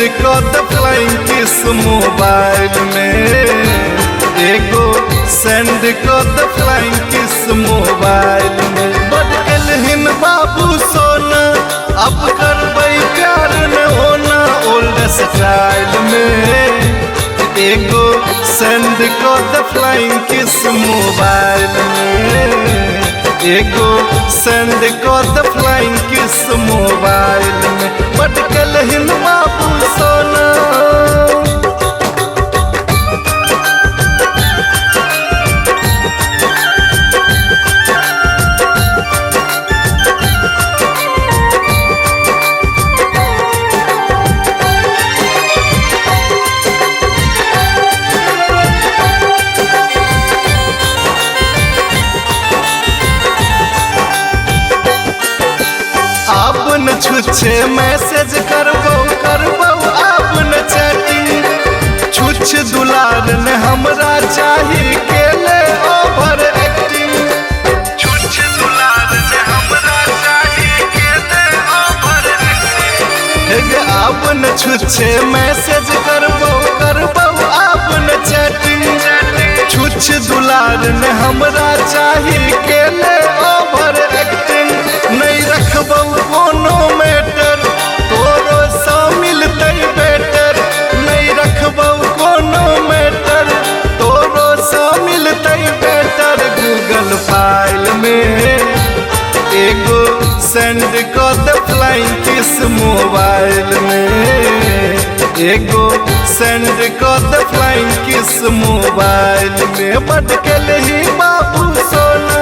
कर द flying kiss mobile में, एगो सेंड कर द फ्लाइंग किस मोबाइल में। बदलहिन बाबू सोना अब करबै प्यार न होना ओल्ड स्टाइल में, एगो सेंड कर द फ्लाइंग किस मोबाइल में, एगो सेंड कर द फ्लाइंग किस मोबाइल में। बदलहिन बाबू सोना आप न छुच्छे मैसेज करबो आप न चैटिंग, छुछ दुलार न हमरा चाही के ले ओवर एक्टिंग, छुछ दुलार न हमरा चाही के ले ओवर एक्टिंग। आप न छुच्छे मैसेज करबो आप न चैटिंग, छुछ दुलार न हमरा चाही के ले ओवर एक्टिंग। नहीं रखबो कोनो मैटर तोरो सा मिलतै बेटर, नहीं रखबो कोनो मैटर तोरो सा मिलतै बेटर। गूगल फाइल में एगो सेंड कर द फ्लाइंग किस मोबाइल में, एगो सेंड कर द फ्लाइंग किस मोबाइल में। बदलहि बाबू सोना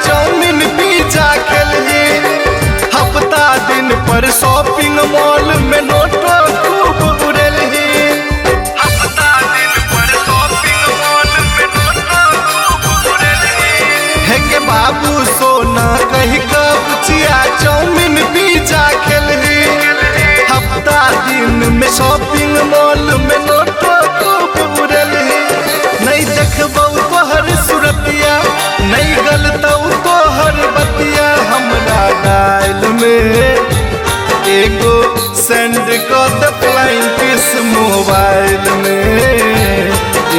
चाउमीन पिज्जा खेलही, हफ्ता दिन पर शॉपिंग मॉल में नोटो खूब उड़ेलही, हफ्ता दिन पर शॉपिंग मॉल में नोटो खूब उड़ेलही। है के बाबू सोना कही कबचिया चाउमीन पिज्जा खेलही, हफ्ता दिन में शॉपिंग मॉल में नोटो खूब उड़ेलही। नहीं देखबो तोहर सूरतिया नहीं गलतौ तोहर बतिया हमरा डायल में, एगो सेंड कर द फ्लाइंग किस मोबाइल में,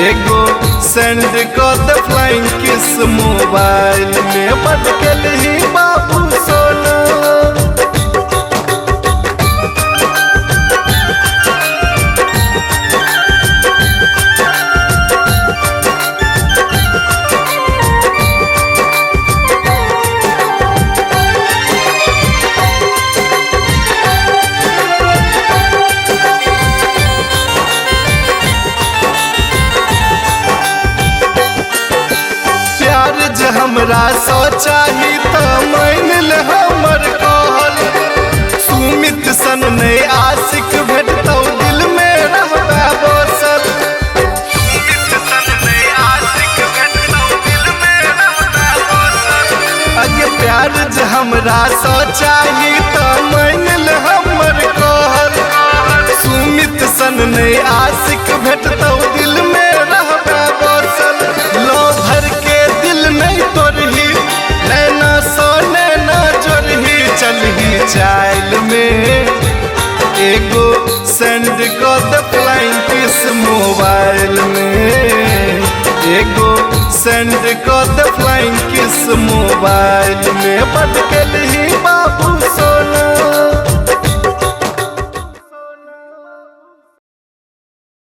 एगो सेंड कर द फ्लाइंग किस मोबाइल में। बदलहि बाबू सोना हमरा सो चाही तो मान ले हमर कहल, सुमित सन नहीं आशिक भेटतौ दिल में रहबा बसल, सुमित सन नहीं आशिक भेटतौ दिल में रहबा बसल। अगे प्यार ज हमरा सो चाही तो मान ले हमर कहल, सुमित सन नहीं आशिक भेटतौ दिल में रहबा बसल। लो भर के दिल नहीं तोड़ही, नैना सो नैना जोड़ही, चलही चाइल में, एगो सेंड कर द फ्लाइंग किस मोबाइल में, एगो सेंड कर द फ्लाइंग किस मोबाइल में। बदलहि बाबू